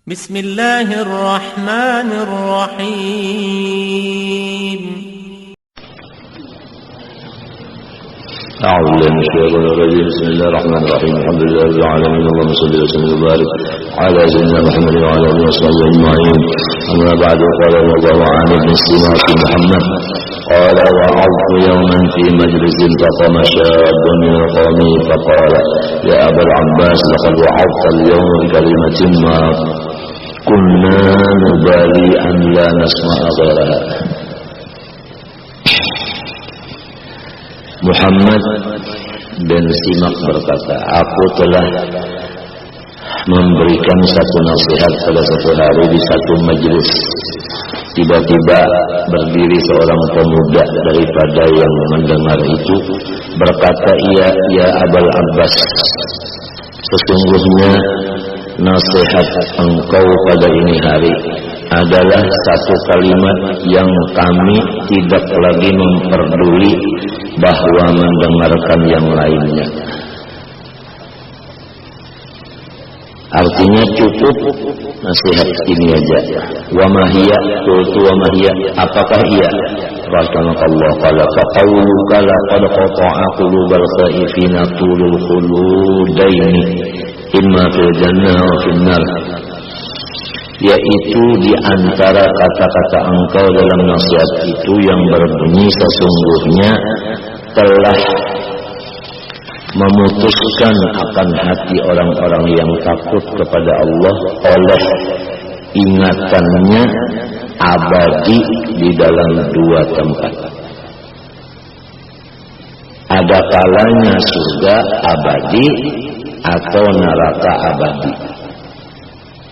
بسم الله الرحمن الرحيم أعوذ بالله من الشيطان الرجيم بسم الله الرحمن الرحيم الحمد لله رب العالمين اللهم صل وسلم وبارك على سيدنا محمد وعلى آله وصحبه أجمعين أما بعد قال الله عن ابن سيرة محمد قال وعظت يوما في مجلس فقام شاب من قومه فقال يا أبا العباس لقد وعظت اليوم بكلمة ما كنا نبالي أن لا نسمع غيرها. Muhammad bin Simak berkata, aku telah memberikan satu nasihat pada satu hari di satu majelis. Tiba-tiba berdiri seorang pemuda daripada yang mendengar itu berkata, ya Abul Abbas, sesungguhnya nasihat engkau pada ini hari adalah satu kalimat yang kami tidak lagi memperduli bahwa mendengarkan yang lainnya. Artinya cukup nasihat ini aja. Wa mahiyya, qultu wa mahiyya, apakah ia? Rahimahullah qala faqawluka laqad qata'a qulubal khaifina tulul khuludaini imma fil jannah wa fil nar. Yaitu di antara kata-kata engkau dalam nasihat itu yang berbunyi sesungguhnya telah memutuskan akan hati orang-orang yang takut kepada Allah oleh ingatannya abadi di dalam dua tempat. Ada kalanya surga abadi atau neraka abadi.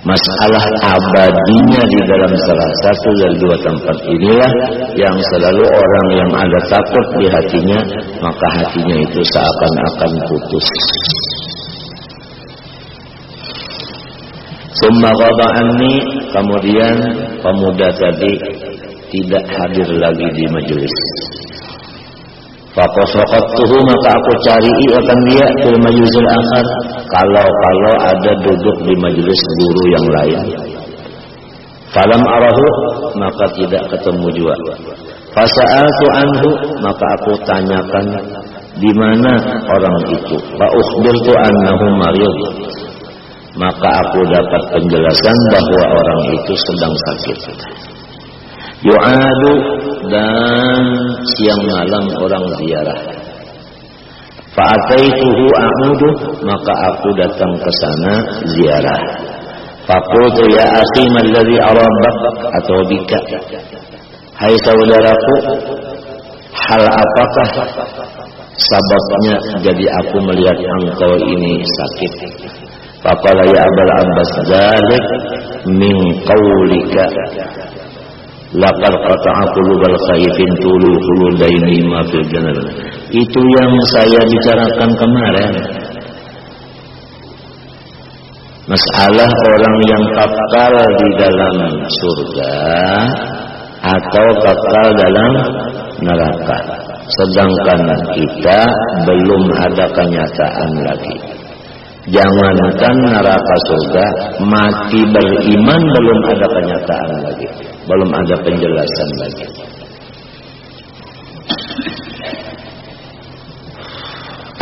Masalah abadinya di dalam salah satu dari dua tempat inilah yang selalu orang yang ada takut di hatinya, maka hatinya itu seakan-akan putus. Summa qada anni, kemudian pemuda tadi tidak hadir lagi di majelis. Faqasaqtuhu, maka aku cari akan dia di majlisil akhar, kalau ada duduk di majelis guru yang lain. Falam arahu, maka tidak ketemu juga. Fasa'altu anhu, maka aku tanyakan di mana orang itu. Fa ukhbirtu annahu marid, maka aku dapat penjelasan bahwa orang itu sedang sakit. Yu'adu, dan siang malam orang ziarah. Fa'ataituhu a'udu, maka aku datang ke sana ziarah. Faqultu ya akhi alladhi arabak atau bika, hai saudaraku, hal apakah sebabnya jadi aku melihat engkau ini sakit? Faqala ya Abul Abbas dzalik min qaulika laqad qata'a qulubal khaifin tulul khuludaini ma fil jannah. Itu yang saya bicarakan kemarin. Masalah orang yang kekal di dalam surga atau kekal dalam neraka. Sedangkan kita belum ada kenyataan lagi. Jangankan neraka surga, mati beriman belum ada kenyataan lagi, belum ada penjelasan lagi.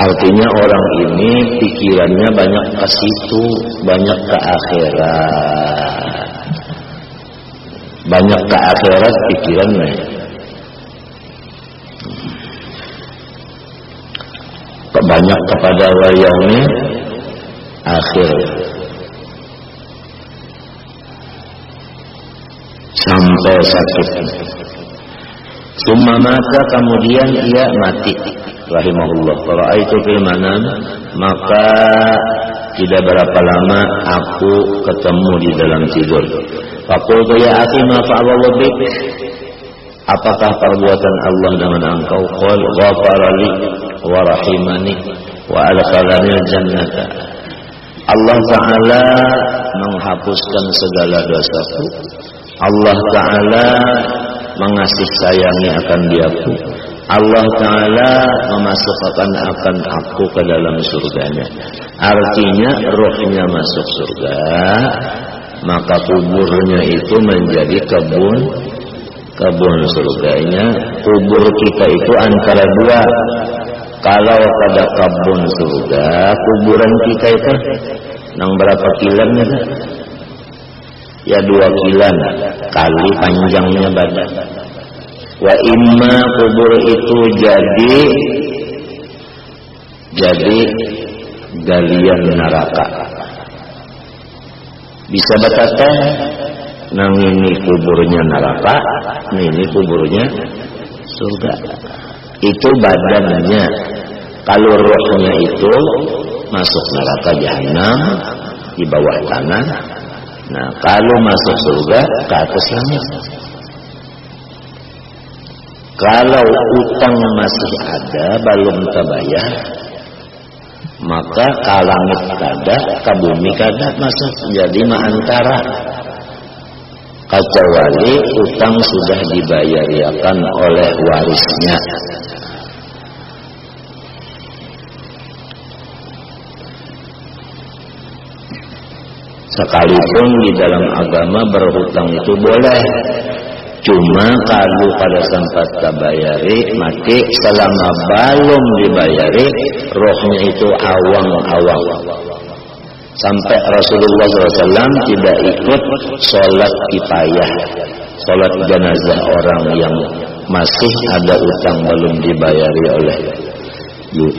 Artinya orang ini pikirannya banyak ke situ, banyak ke akhirat. Banyak ke akhirat pikirannya. Banyak kepada wayangnya akhir, sampai sakit. Summa mata, kemudian ia mati. Rahimahullah. Fara'aitu fil manam, maka tidak berapa lama aku ketemu di dalam tidur. Faqultu ya akhi ma fa'alallahu bik, apakah perbuatan Allah dengan engkau? Qul ghafara li wa rahimani wa adkhalani al-jannata. Allah Ta'ala menghapuskan segala dosaku. Allah Ta'ala mengasih sayangi akan diaku. Allah Ta'ala memasukkan akan aku ke dalam surganya. Artinya rohnya masuk surga, maka kuburnya itu menjadi kebun surganya. Kubur kita itu antara dua. Kalau pada kebun surga, kuburan kita itu nang berapa kilannya? Ya 2 kilan kali panjangnya badan. Wa imma kubur itu jadi galian neraka. Bisa berkata, nang ini kuburnya neraka, ini kuburnya surga. Itu badannya. Kalau rohnya itu masuk neraka jahanam di bawah tanah. Nah, kalau masuk surga ke atas langit. Kalau utang masih ada belum terbayar, maka ke langit kada, ke bumi kada masuk. Jadi antara. Kecuali utang sudah dibayarkan oleh warisnya. Sekalipun di dalam agama berhutang itu boleh, cuma kalau pada sempat terbayari, mati selama belum dibayari, rohnya itu awang-awang. Sampai Rasulullah SAW tidak ikut sholat kifayah, sholat jenazah orang yang masih ada utang belum dibayari oleh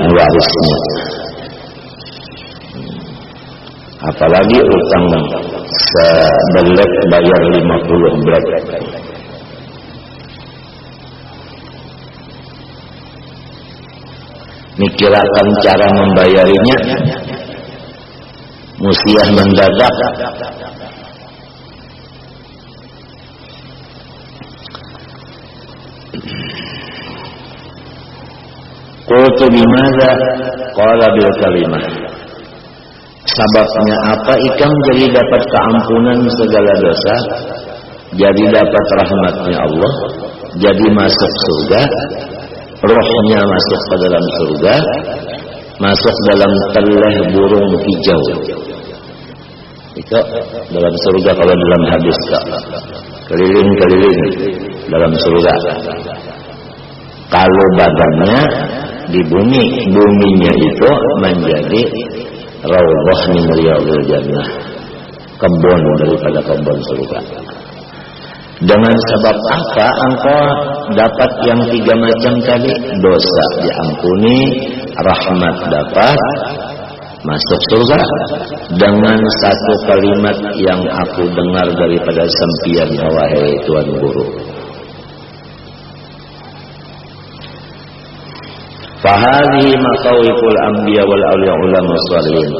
warisnya. Apalagi utang sebelek bayar 50 blek. Mikirkan cara membayarinya, musiah mendadak. Qultu bimadza? Qala bil kalimah. Sebabnya apa ikam jadi dapat keampunan segala dosa, jadi dapat rahmatnya Allah, jadi masuk surga, rohnya masuk ke dalam surga, masuk dalam teleh burung hijau. Itu dalam surga kalau dalam hadis keliling-keliling dalam surga. Kalau badannya di bumi, buminya itu menjadi raudhah min riyadil jannah, kebun daripada kebun surga. Dengan sebab apa engkau dapat yang 3 macam tadi? Dosa diampuni, rahmat dapat, masuk surga. Dengan satu kalimat yang aku dengar daripada sempian, wahai Tuan Guru. Fahadhi maqawiful anbiya wal awliya ulama shalihin.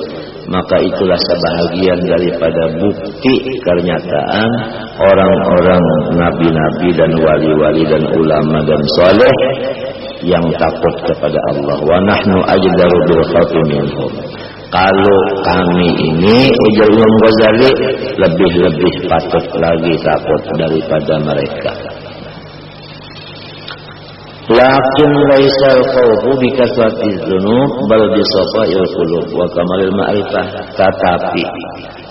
Maka itulah sebahagian daripada bukti kenyataan orang-orang nabi-nabi dan wali-wali dan ulama dan saleh yang takut kepada Allah. Wa nahnu ajdaru bil khawfi minhum. Kalau kami ini, ujar Imam Ghazali, lebih-lebih patut lagi takut daripada mereka. Lakin laisal khawfu bi kasratiz dzunub bal bi safa'il qulub wa kamalil ma'rifah. Tetapi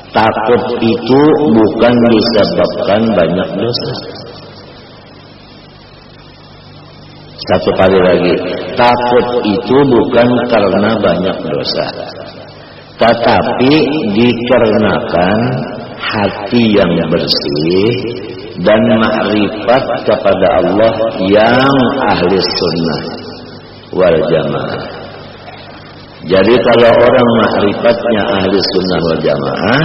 takut itu bukan disebabkan banyak dosa. Satu kali lagi, takut itu bukan karena banyak dosa, tetapi dikarenakan hati yang bersih dan makrifat kepada Allah yang ahli sunnah wal jamaah. Jadi kalau orang makrifatnya ahli sunnah wal jamaah,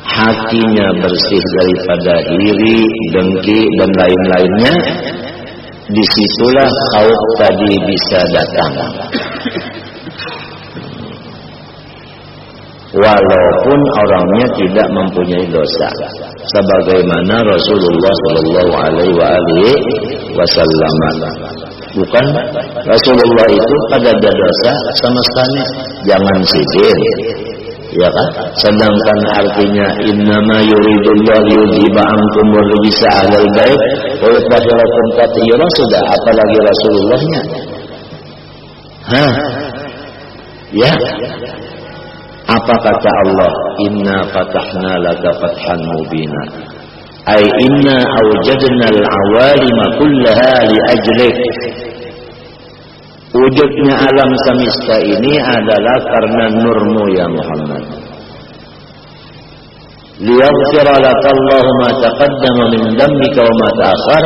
hatinya bersih daripada iri, dengki dan lain-lainnya, disitulah khauf tadi bisa datang. Walaupun orangnya tidak mempunyai dosa, sebagaimana Rasulullah Shallallahu Alaihi Wasallam. Bukan Rasulullah itu pada ada dosa sama sekali, jangan sidir, ya kan? Sedangkan artinya innama yuridullahu liyudhiba ankum rijsa ahlal bait wa yutahhirakum tatheera, sudah apalagi Rasulullahnya. Ya. Apa kata Allah? Inna fatahna laka fathan mubina. Ay inna awjadna al-awalima kullaha li ajlik. Wujudnya alam semesta ini adalah karena nurmu ya Muhammad. Liyaghfira laka Allahu ma taqaddama min dhanbika wa ma ta'akhkhar,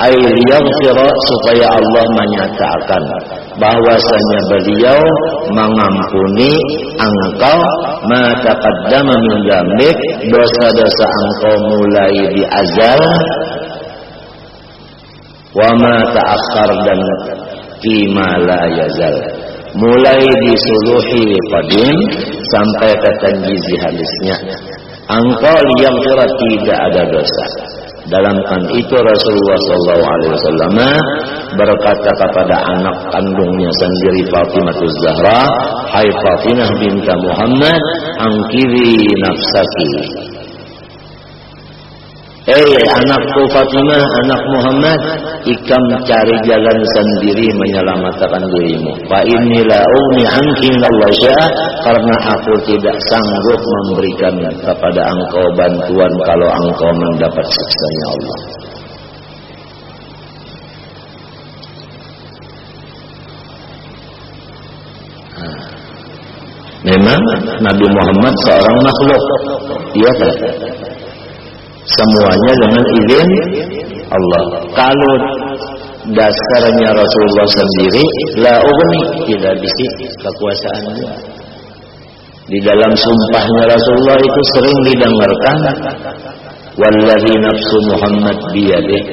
ay liyaghfira, supaya Allah menyatakan bahwasanya beliau mengampuni engkau ma taqaddama min dzambik, dosa-dosa engkau mulai di azal, wa ma ta'akhkhar, dan fima la yazal, mulai disuluhi qadim sampai ke tanjizi hadisnya. Engkau liyaghfira, tidak ada dosa. Dalam kan itu Rasulullah SAW berkata kepada anak kandungnya sendiri Fatimah Zahra, hai Fatimah binta Muhammad, angkiri nafsaki. Anakku Fatimah, anak Muhammad, ikam cari jalan sendiri menyelamatkan dirimu. Fa inni la ugni anki minallahi syai'a, karena aku tidak sanggup memberikan kepada engkau bantuan kalau engkau mendapat siksanya Allah. Memang Nabi Muhammad seorang makhluk, iya kan? Semuanya dengan izin Allah. Kalau dasarnya Rasulullah sendiri, la ugni, tidak bisa kekuasaannya. Di dalam sumpahnya Rasulullah itu sering didengarkan, wallazi nafsu Muhammad biyadih.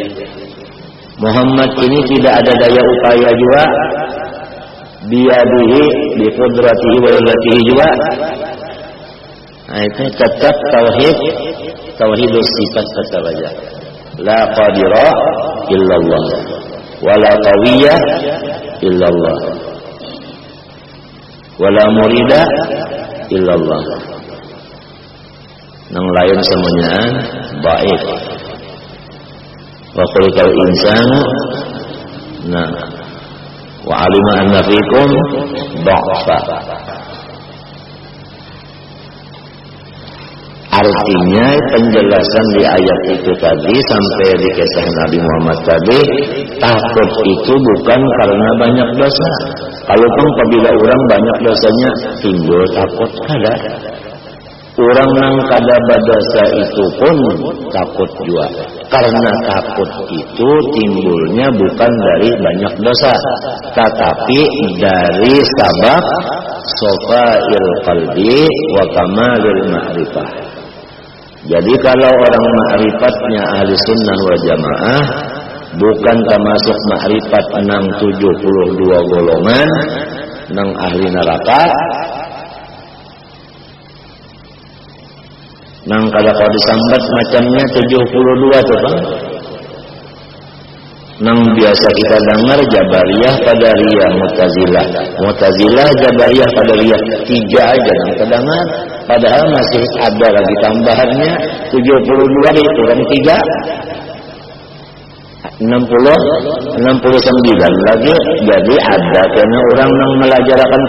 Muhammad ini tidak ada daya upaya juga, biyadihi, bi qudratihi wa iradatihi juga. Nah, itu tetap tauhidus sifat kata baca. La qadira illallah wa la qawiyya illallah wa la murida illallah. Nang lain semuanya baik. Wa khuliqal insanu, nah, wa alima anna fikum dha'fa. Artinya penjelasan di ayat itu tadi sampai di kisah Nabi Muhammad tadi, takut itu bukan karena banyak dosa. Kalaupun apabila orang banyak dosanya timbul takut kada. Orang yang kada berdosa itu pun takut juga. Karena takut itu timbulnya bukan dari banyak dosa, tetapi dari sabab sofail qalbi wa kamalil ma'rifah. Jadi kalau orang ma'rifatnya ahli sunnah wal jamaah, bukan termasuk ma'rifat 672 golongan nang ahli neraka, nang kada kau disambat macamnya 72 tuh Bang. Nang biasa kita dengar Jabariyah, Qadariyah, Mu'tazilah. Mu'tazilah, Jabariyah, Qadariyah, 3 aja yang terdengar. Padahal masih ada lagi tambahannya 72 dikurang 3, 69 lagi. Jadi ada karena orang yang melajarakan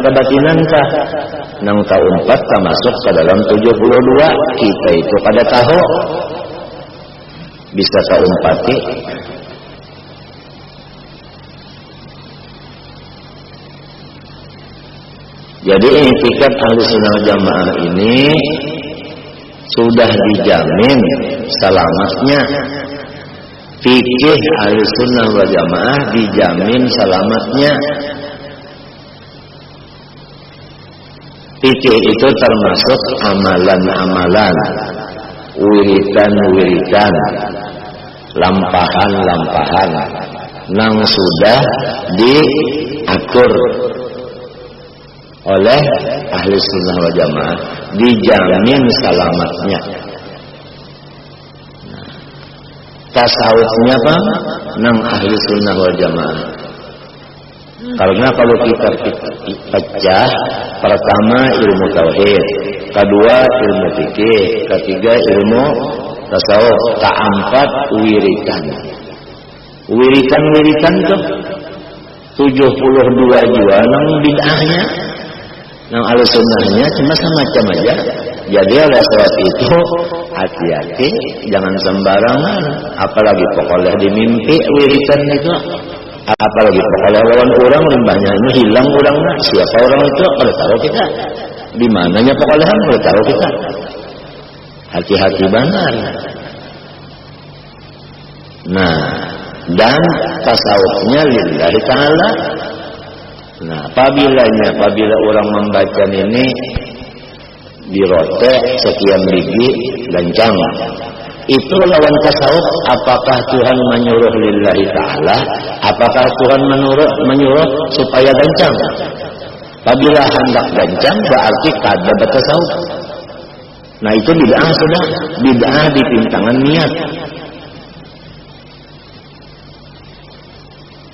kebatinan kah nang tahu 4 termasuk ke dalam 72. Kita itu pada tahu bisa tahu 4. Jadi etikat ahli sunnah jamaah ini sudah dijamin selamatnya. Fikih ahli sunnah wal jamaah dijamin selamatnya. Fikih itu termasuk amalan-amalan, wiritan-wiritan, lampahan-lampahan yang sudah diatur oleh ahli sunnah wal jamaah, dijamin selamatnya. Tasawufnya apa? Nang ahli sunnah wal jamaah. Karena kalau kita pecah, pertama ilmu tauhid, kedua ilmu fikih, ketiga ilmu tasawuf, keempat wiritan. Wiritan tuh 72 juga nang bid'ahnya. Nah, Ahlussunnahnya cuma semacam aja. Jadi oleh sebab itu hati-hati, jangan sembarangan. Apalagi pokoknya di mimpi wiritan itu. Apalagi pokoknya lawan orang limbahnya ini hilang orangnya. Siapa orang itu? Kalau tahu kita. Di mananya pokoknya kalau tahu kita. Hati-hati benar. Nah, dan tasawufnya lillahi ta'ala. Nah, apabila orang membaca ini dirotek sekian biji gancang, itu lawan tasawuf. Apakah Tuhan menyuruh lillahi ta'ala? Apakah Tuhan menyuruh supaya gancang? Apabila hendak gancang berarti kada bertasawuf. Nah, itu bid'ah sudah. Bid'ah di pintangan niat.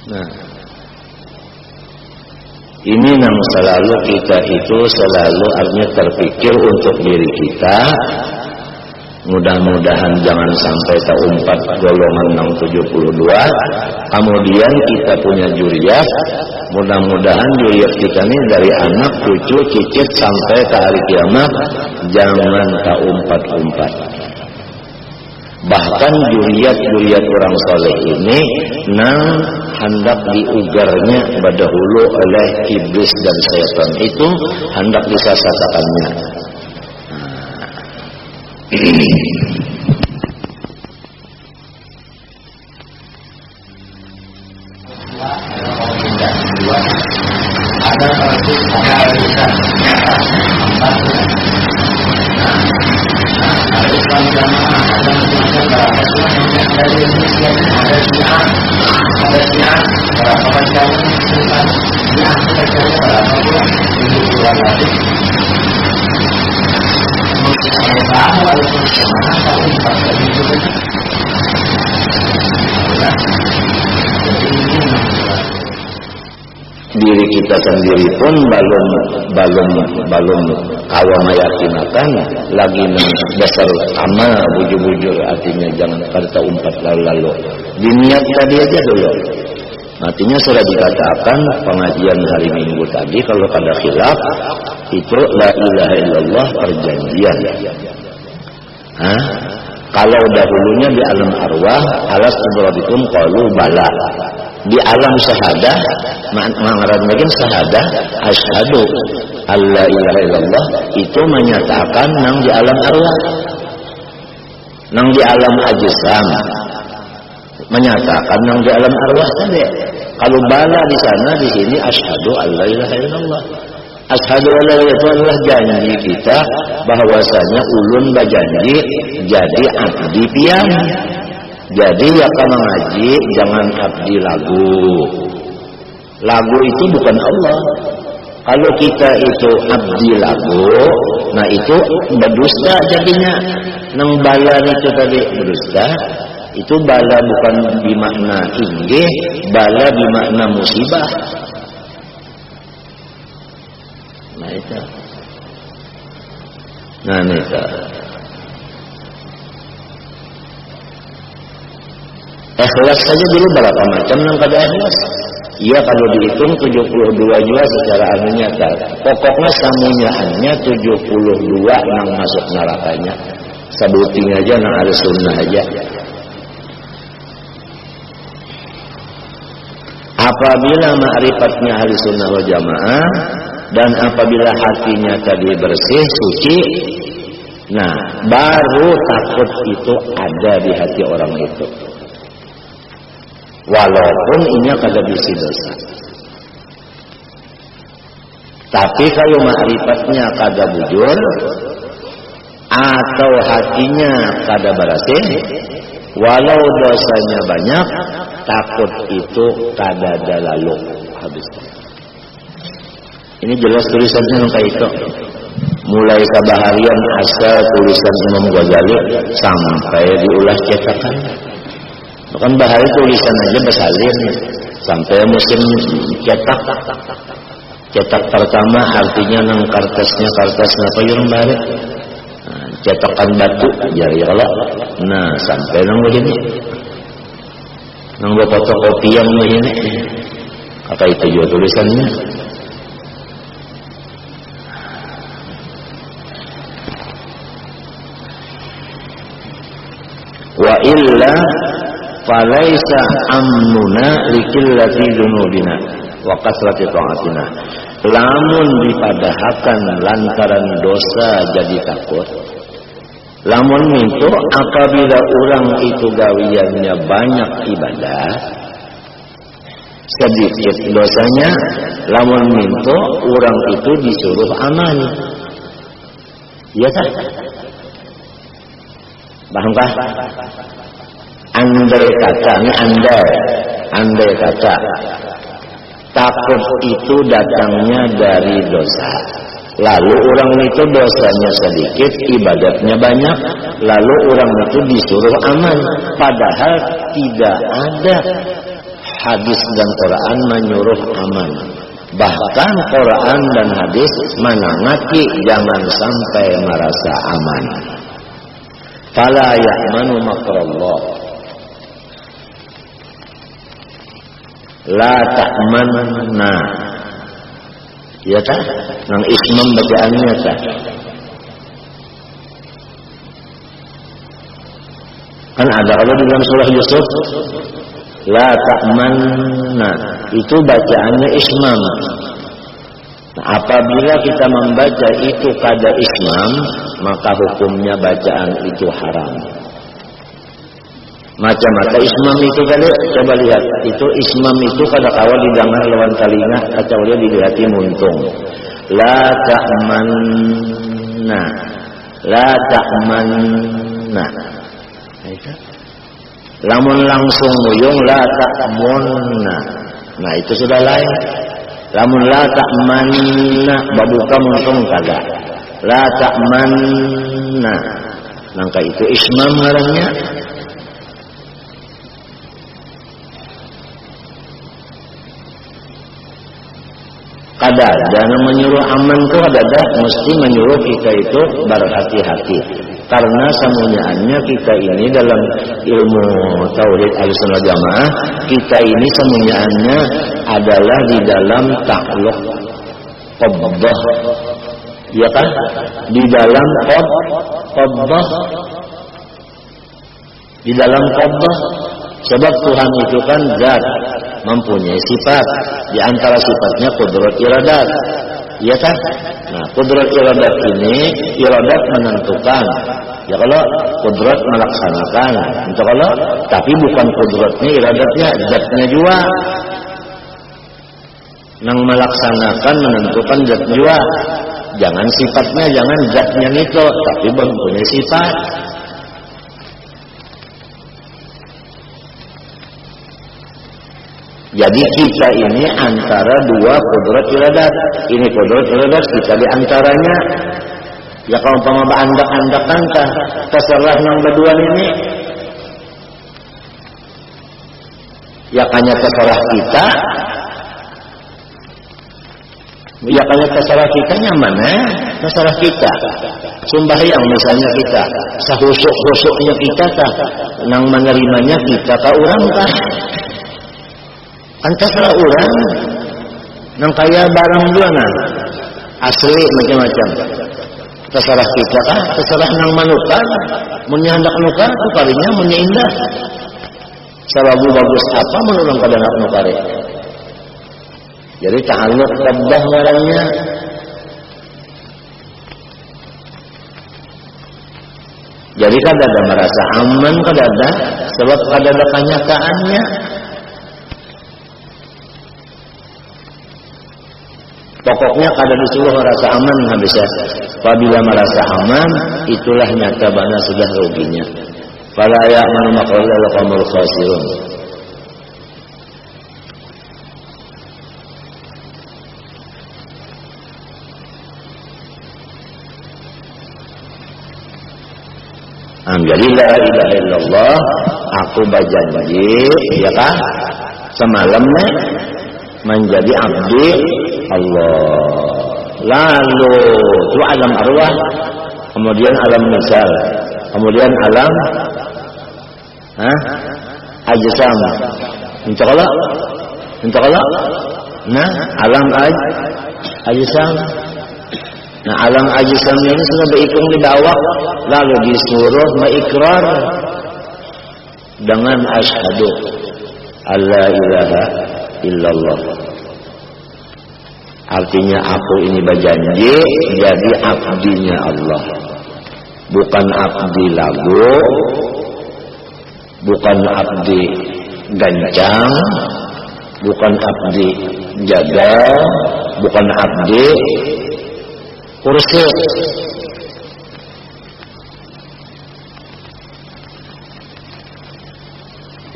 Nah, ini yang selalu kita itu selalu artinya terpikir untuk diri kita. Mudah-mudahan jangan sampai terumpat golongan 72. Kemudian kita punya juriyah. Mudah-mudahan juriyah kita ini dari anak, cucu, cicit sampai ke hari kiamat jangan terumpat-umpat. Bahkan juriyat orang soleh ini hendak diugarnya dahulu oleh iblis dan syaitan itu hendak disesatkannya. Diri kita sendiri pun belum kawan meyakinakan lagi dasar amal bujur-bujur, artinya jangan pada umpat lalu diniat tadi aja dulu. Artinya sudah dikatakan pengajian hari Minggu tadi kalau pada khilaf itu la ilaha illallah perjanjian. Kalau dahulunya di alam arwah alas kudratikum qalu bala. Di alam syahadah mengarang lagi syahadah asyhadu alla ilaha illallah itu menyatakan nang di alam arwah. Nang di alam ajsam menyatakan nang di alam arwah tadi. Kalau bala di sana, di sini asyhadu alla ilaha illallah. Asyhadu alla ilaha itu adalah janji kita bahwasanya ulun berjanji jadi abdi pian. Jadi ya kalau ngaji jangan abdi lagu. Lagu itu bukan Allah. Kalau kita itu abdi lagu, nah itu berdusta jadinya. Nang bala itu tadi berdusta. Itu bala bukan bermakna inggih, bala bermakna musibah. Nah itu. Nah itu. Ikhlas saja dulu berapa macam yang kada ikhlas? Iya kalau dihitung 72 juga secara anunya. Pokoknya samunyaannya 72 yang masuk nerakanya. Sebuting aja yang ada sunnah aja. Apabila ma'rifatnya ahli sunnah wal jamaah dan apabila hatinya tadi bersih, suci, nah baru takut itu ada di hati orang itu. Walaupun inya kada bisi dosa. Tapi kalau ma'rifatnya kada bujur atau hatinya kada bersih, walau dosanya banyak, takut itu kada ada lalu habis. Ini jelas tulisannya kayak itu. Mulai kabaharian asal tulisan Imam Ghazali sampai diulah cetakan. Bukan bahari tulisan aja bersalin sampai musim cetak. Cetak pertama artinya nang kertasnya kertas apa yang bahari. Cetakan batu jari kalau. Nah sampai nang begini. Nang buat fotokopi yang begini. Apa itu juga tulisannya? Wa illa falaisa amnuna likillati dzunubina wa kasrati ta'atina. Lamun dipadahakan lantaran dosa jadi takut, lamun itu apabila orang itu gawiannya banyak ibadah, sedikit dosanya, lamun itu orang itu disuruh aman. Iya tak? Pahamkah? Andai kata, ini andai kata takut itu datangnya dari dosa, lalu orang itu dosanya sedikit, ibadatnya banyak, lalu orang itu disuruh aman, padahal tidak ada hadis dan Quran menyuruh aman. Bahkan Quran dan hadis menangati jangan sampai merasa aman. Fala ya'manu makrallah, la ta'manna. Ya tak? Nang ismam bacaannya tak? Kan ada kalau di dalam surah Yusuf, la ta'manna, itu bacaannya ismam. Nah, apabila kita membaca itu kada ismam, maka hukumnya bacaan itu haram. Macam-macam ismam itu kali, coba lihat, itu ismam itu kada kawal didengar lawan telinga, kacau dilihat muntung. La ta'manna, la ta'manna. Lamun langsung muyung la ta'munna, nah itu sudah lain. Lamun la ta'manna babuka muntung kada, la ta'manna, maka itu ismam ngarannya. Kada jangan menyuruh aman tuh ada, mesti menyuruh kita itu berhati-hati. Karena semuanya kita ini dalam ilmu tauhid Ahlussunnah Jamaah, kita ini semuanya adalah di dalam takluk qabdah. Ya kan? Di dalam qabdah. Di dalam qabdah. Sebab Tuhan itu kan zat, mempunyai sifat. Di antara sifatnya qudrat iradat. Ya kan? Nah, qudrat iradat ini, iradat menentukan. Ya kalau qudrat melaksanakan, itu kalau, tapi bukan qudratnya, iradatnya, zatnya juga. Nang melaksanakan menentukan zat juga. Jangan sifatnya, jangan zatnya itu, tapi mempunyai sifat. Jadi kita ini antara dua qudrat iradat. Ini qudrat iradat, kita di antaranya. Ya kalau umpama andak-andakan terserah nang berdua ini. Ya kanya terserah kita. Ya kanya terserah kita nyamannya, terserah kita. Sembahyang misalnya kita, sahusuk-husuknya kita kah, nang menerimanya kita kah orang kah? Kan terserah orang, nang kaya barang juga nah, asli macam-macam. Terserah kita kah, terserah nang manukan, menyandak nukan, tukarinya menyindah. Sababu bagus apa menurang kada nak nukari. Jadi ta'alluq qabdah ngarannya. Jadi kada ada merasa aman, kada ada, sebab kada ada kenyataannya. Pokoknya kada disuruh merasa aman habisnya. Apabila merasa aman, itulah nyata bana sudah ruginya. Fala ya'manu makrallahu al-qawmul khasirun. Jadi la ilaha illallah, aku berjanji, ya kan? Semalamnya menjadi abdi Allah. Lalu itu alam arwah, kemudian alam misal, kemudian alam ajsam. Insyaallah. Nah, alam ajsam. Nah, alam ajsam ini sudah berhitung di bawah, lalu disuruh mengikrar. dengan asyhadu alla ilaha illallah. Artinya aku ini berjanji jadi abdinya Allah. Bukan abdi lagu, bukan abdi gancang, bukan abdi jagal, bukan abdi kursi.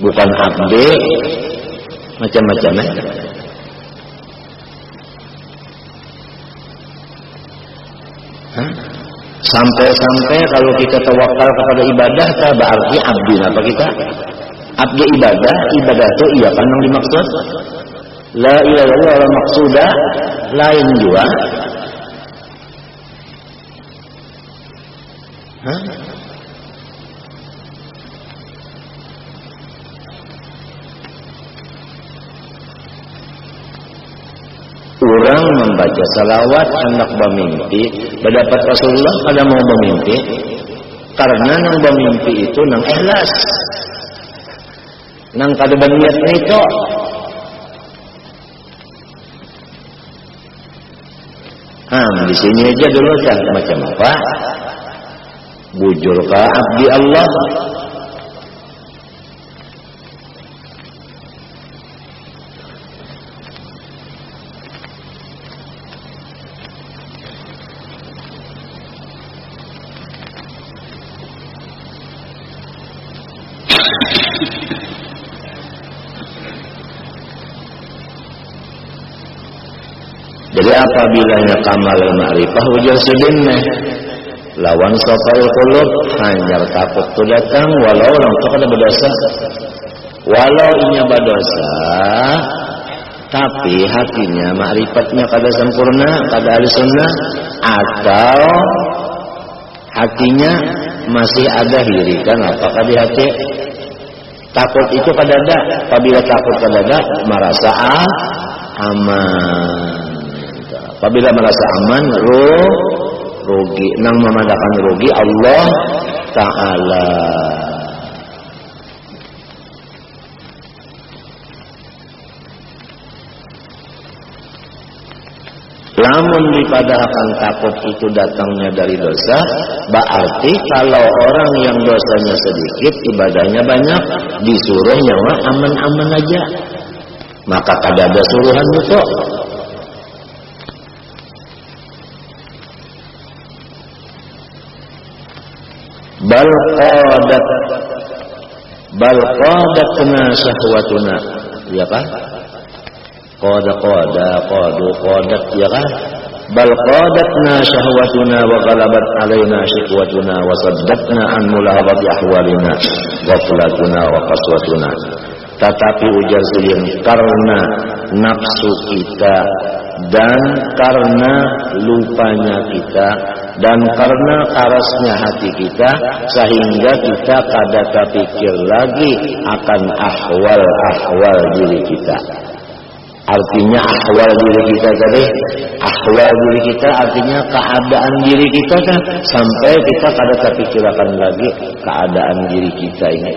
Bukan abdi macam-macam Sampai-sampai kalau kita tawakal kepada ibadah, berarti abdi apa kita? Abdi ibadah itu iya kan yang dimaksud. La ilaha illallah maksudah lain juga. Orang membaca salawat hendak bermimpi, berdapat Rasulullah pada mau bermimpi, karena nang bermimpi itu nang ikhlas, nang kada berniat itu. Di sini aja dulu kan macam apa? Bujur ka abdi Allah. Jadi apabila kamal ma'rifah ujar sidinnya lawan sopail qulub hanyar takut tu datang walau orang tu kada berdosa, walau inya berdosa tapi hatinya ma'rifatnya kada sempurna, kada ahli sunnah, atau hatinya masih ada hirikan apakah di hati. Takut itu kada ada. Apabila takut kada ada, merasa aman. Apabila merasa aman, rugi. Nang memandangkan rugi Allah Ta'ala. Lamun dipadahkan takut itu datangnya dari dosa, berarti kalau orang yang dosanya sedikit, ibadahnya banyak, disuruh nyawa aman-aman aja. Maka kada ada suruhan itu. Bal qadatna syahwatuna, ya kan? Qadat ya kan? Bal qadatna syahwatuna wa ghalabat alaina shiqwatuna wa saddatna an mulahadati ahwalina ghaflatuna wa qaswatuna. Tetapi ujar sendiri karena nafsu kita dan karena lupanya kita dan karena karasnya hati kita sehingga kita kada terpikir lagi akan ahwal diri kita. Artinya ahwal diri kita tadi, ahwal diri kita artinya keadaan diri kita kan, sampai kita kada terpikirkan lagi keadaan diri kita ini.